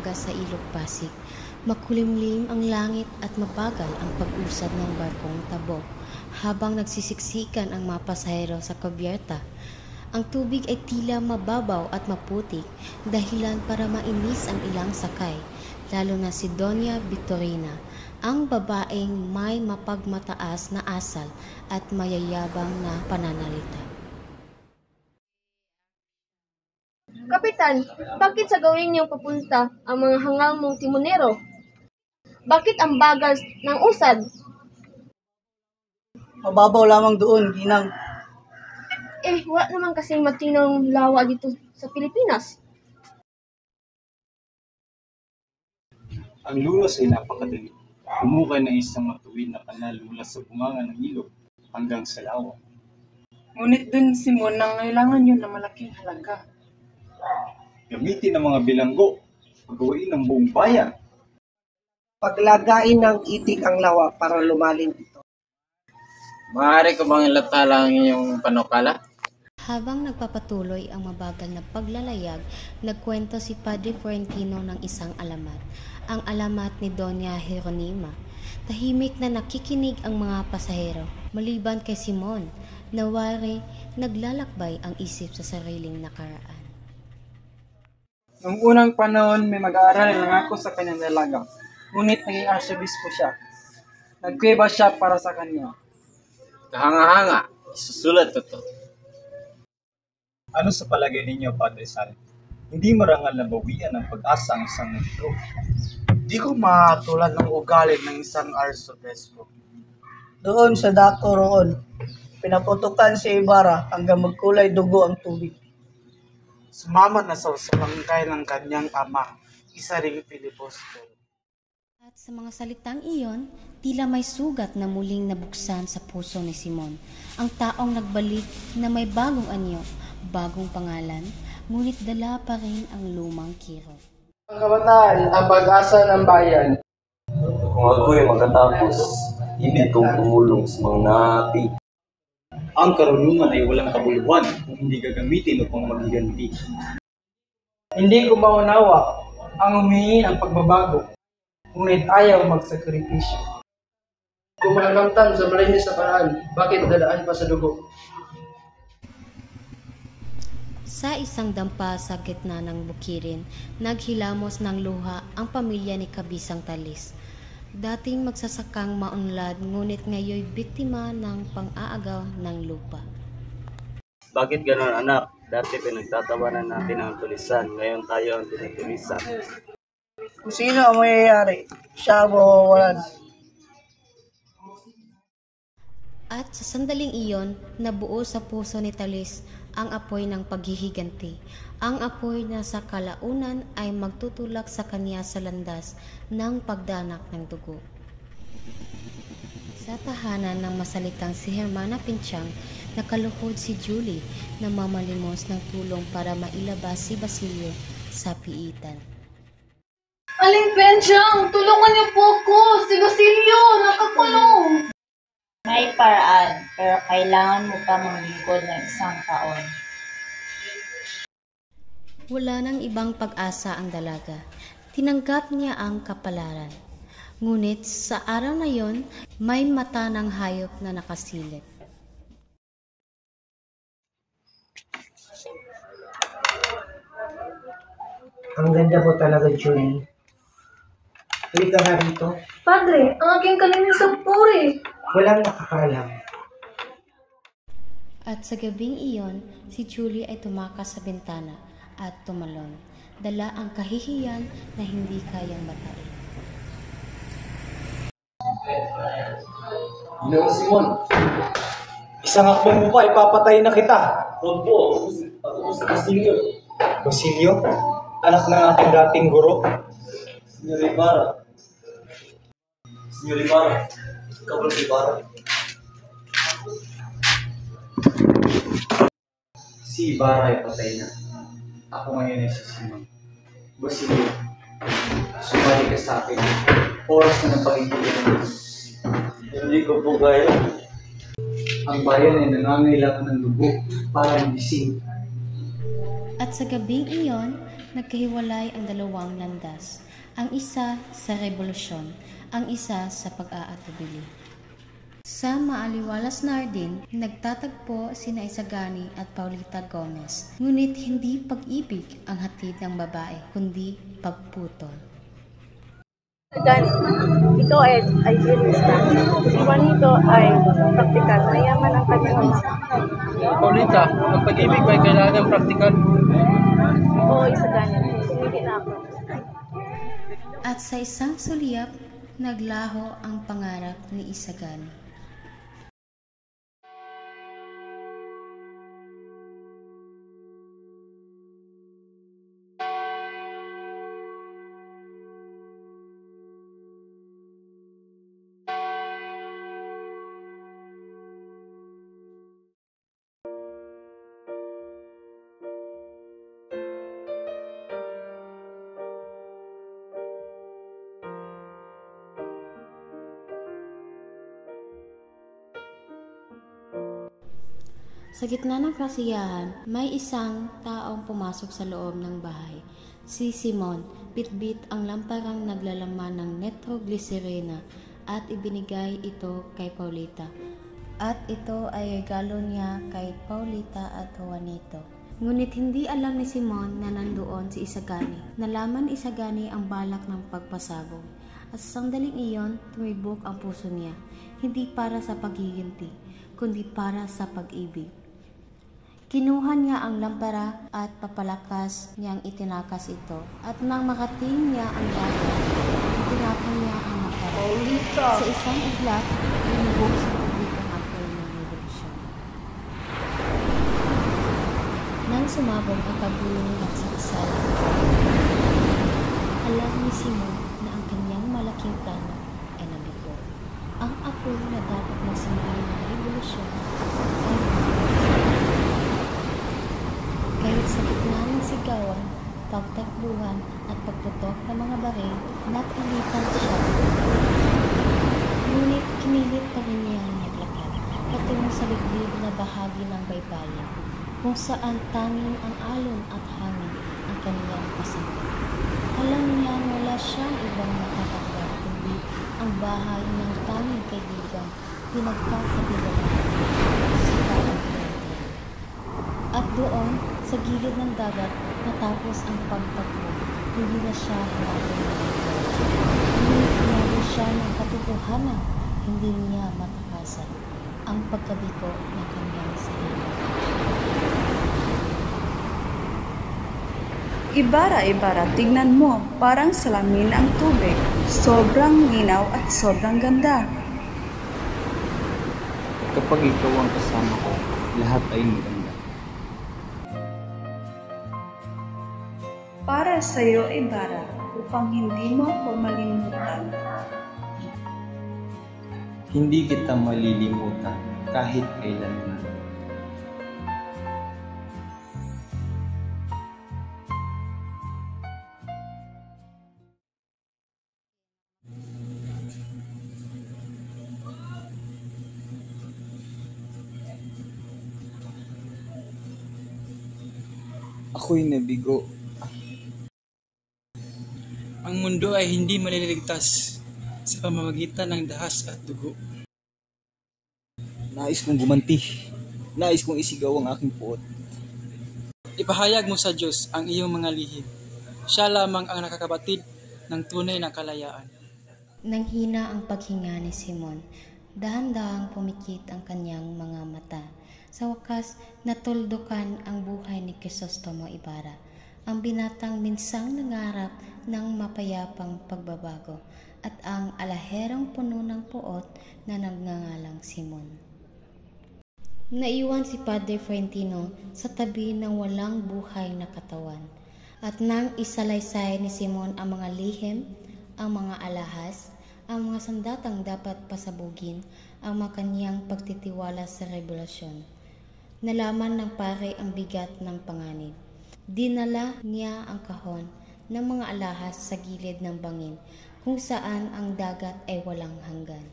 dalaga sa ilog Pasig. Makulimlim ang langit at mabagal ang pag-usad ng barkong Tabo habang nagsisiksikan ang mga pasahero sa kubyerta. Ang tubig ay tila mababaw at maputik, dahilan para mainis ang ilang sakay, lalo na si Doña Victorina, ang babaeng may mapagmataas na asal at mayayabang na pananalita. Kapitan, bakit sa gawin niyong papunta ang mga hangal mong timonero? Bakit ang bagal ng usad? Mababaw lamang doon, Ginang. Wala naman kasing matinong lawa dito sa Pilipinas. Ang lunas ay napakadali. Humukay ng isang matuwid na kanal mula sa bunganga ng ilog hanggang sa lawa. Ngunit dun, Simon, nangailangan yun na malaking halaga. Gamitin ang mga bilanggo, pagawain ng buong bayan. Paglagain ng itik ang lawa para lumalim ito. Maaari ko bang ilathala ang iyong panukala? Habang nagpapatuloy ang mabagal na paglalayag, nagkwento si Padre Florentino ng isang alamat, ang alamat ni Doña Jeronima. Tahimik na nakikinig ang mga pasahero, maliban kay Simon, nawari naglalakbay ang isip sa sariling nakaraan. Noong unang panahon, may mag-aaral na nangako sa kanyang dalaga, ngunit naging arsobispo siya. Nagkuweba siya para sa kanya. Kahanga-hanga, isusulat ko to. Ano sa palagay ninyo, Padre Sal? Hindi marangal na bawian ang pag-asa ang isang negro. Di ko matulad ng ugali ng isang arsobispo. Doon sa dako roon, pinaputukan si Ibarra hanggang magkulay dugo ang tubig. Sumama na sa bangkay ng kanyang ama, isa ring Pilipostol. At sa mga salitang iyon, tila may sugat na muling nabuksan sa puso ni Simon. Ang taong nagbalik na may bagong anyo, bagong pangalan, ngunit dala pa rin ang lumang kirot. Ang kabataan, ang pag-asa ng bayan. Kung ako'y magkatapos, ibig kong tumulong sa mga napi. Ang karunungan ay walang kabuluhan kung hindi gagamitin upang magiganti. Hindi ko maunawa ang humingi ng pagbabago, ngunit ayaw magsakripisyo. Kung makamtan sa malinis na paraan, bakit dadaan pa sa dugo? Sa isang dampa sa gitna ng bukirin, naghilamos ng luha ang pamilya ni Kabisang Talis. Dating magsasakang maunlad, ngunit ngayoy biktima ng pang-aagaw ng lupa. Bakit ganon, anak? Dati pinagtatawanan natin ang tulisan, ngayon tayo ang tinutulisan. Kung sino ang mayayari, siya ang mawawalan. At sa sandaling iyon, nabuo sa puso ni Talis ang apoy ng paghihiganti. Ang apoy na sa kalaunan ay magtutulak sa kanya sa landas ng pagdanak ng dugo. Sa tahanan ng masalitang si Hermana Pinchang, nakaluhod si Julie na mamalimos ng tulong para mailabas si Basilio sa piitan. Aling Pinchang, tulungan niyo po ako! Si Basilio, nakakulong! May paraan, pero kailangan mo pa maglingkod ng isang taon. Wala nang ibang pag-asa ang dalaga. Tinanggap niya ang kapalaran. Ngunit sa araw na yon, may mata ng hayop na nakasilip. Ang ganda po talaga, Julie. Halika nga rito. Padre, ang aking kalinisang puri! Walang nakakaalam. At sa gabing iyon, si Julie ay tumakas sa bintana at tumalon. Dala ang kahihiyan na hindi kayang batain. Ginong Simon, Isang akbang mo pa, ipapatay na kita. huwag po, ako sa Basilio. Basilio, anak ng ating dating guro. Senyor Ibarra. Senyor Ibarra, ikaw ba si Ibarra? Si Ibarra ay patay na. Ako ngayon ay si Simon. Basilio, sumali ka sa akin. Oras na ng pagkikita. Hindi ko po kaya. Ang bayan ay nangangailangan ng dugo para magising. At sa gabing iyon, nagkahiwalay ang dalawang landas. Ang isa sa revolusyon, ang isa sa pag-aatubili. Sa maaliwalas na hardin, nagtatagpo sina Isagani at Paulita Gomez. Ngunit hindi pag-ibig ang hatid ng babae, kundi pagputol. Isagani, ito ay idealista. Si Juanito ay praktikal. Mayaman ang kanyang ama. Paulita, ang pag-ibig ay kailangan praktikal. Oo, Isagani. Sumili na ako. At sa isang suliyap, naglaho ang pangarap ni Isagani. Sa gitna ng kasiyahan, may isang taong pumasok sa loob ng bahay. Si Simon, bitbit ang lamparang naglalaman ng nitroglycerina at ibinigay ito kay Paulita. At ito ay regalo niya kay Paulita at Juanito. Ngunit hindi alam ni Simon na nandoon si Isagani. Nalaman ni Isagani ang balak ng pagpasabog. At sa sandaling iyon, tumibok ang puso niya. Hindi para sa paghihinti, kundi para sa pag-ibig. Kinuha niya ang lampara at papalakas niyang itinakas ito. At nang makating niya ang dagat, itinakan niya ang lampara. Sa isang iglap, inubog sa tubig ang apoy ng revolusyon. Nang sumabog ang pagulong ng saksay, alam ni Simon na ang kanyang malaking plano ay nabigo. Ang apoy na dapat magsimula ng revolusyon ay kahit sa gitna ng sigawan, pagtakbuhan at pagputok ng mga baril, napilitan siya. Ngunit kinilit pa rin niyang naglakad patungo sa liblib na bahagi ng baybayin, kung saan tanging ang alon at hangin ang kaniyang kasama. Alam niya wala siyang ibang matatakda kundi ang bahay ng tanging kaibigang pinagkakabigalan si Parang Quentin. At doon, sa gilid ng dagat, natapos ang pagtagpo. Hindi na siya hanapin ng ito. Ngunit meron siya ng katotohanan, hindi niya matakasan ang pagkabiko ng kanyang sarili. Ibarra, tignan mo, parang salamin ang tubig. Sobrang linaw at sobrang ganda. Kapag ikaw ang kasama ko, lahat ay maganda. Para sa iyo, Ibarra, upang hindi mo ako malimutan. Hindi kita malilimutan kahit kailanman. Ako'y nabigo. Ang mundo ay hindi maliligtas sa pamamagitan ng dahas at dugo. Nais kong gumanti. Nais kong isigaw ang aking puot. Ipahayag mo sa Diyos ang iyong mga lihim. Siya lamang ang nakakabatid ng tunay na kalayaan. Nanghina ang paghinga ni Simon. Dahan-dahang pumikit ang kanyang mga mata. Sa wakas, natuldukan ang buhay ni Crisostomo Ibarra, ang binatang minsang nangarap ng mapayapang pagbabago, at ang alaherang puno ng puot na nagngangalang Simon. Naiwan si Padre Frentino sa tabi ng walang buhay na katawan, at nang isalaysay ni Simon ang mga lihim, ang mga alahas, ang mga sandatang dapat pasabugin, ang makanyang pagtitiwala sa revolusyon. Nalaman ng pare ang bigat ng panganib. Dinala niya ang kahon ng mga alahas sa gilid ng bangin, kung saan ang dagat ay walang hanggan.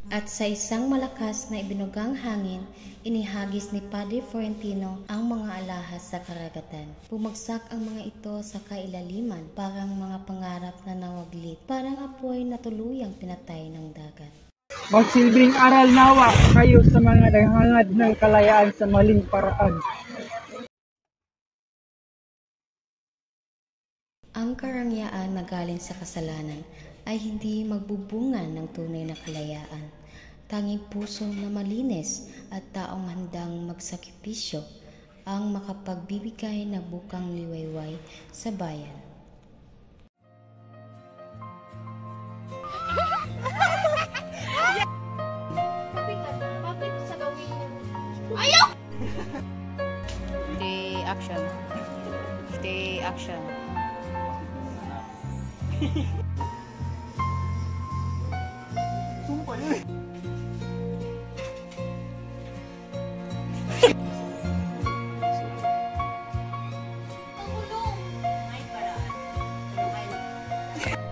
At sa isang malakas na ibinugang hangin, inihagis ni Padre Florentino ang mga alahas sa karagatan. Bumagsak ang mga ito sa kailaliman, parang mga pangarap na nawaglit, parang apoy na tuluyang pinatay ng dagat. Magsilbing aral nawa kayo sa mga naghangad ng kalayaan sa maling paraan. Ang karangyaan na galing sa kasalanan ay hindi magbubunga ng tunay na kalayaan. Tanging puso na malinis at taong handang magsakripisyo ang makapagbibigay na bukang liwayway sa bayan. Kapitan, bakit sa gawin niyo? Ayaw! Stay action. Stay action. Sumpah yun. May paraan. Pero kailangan.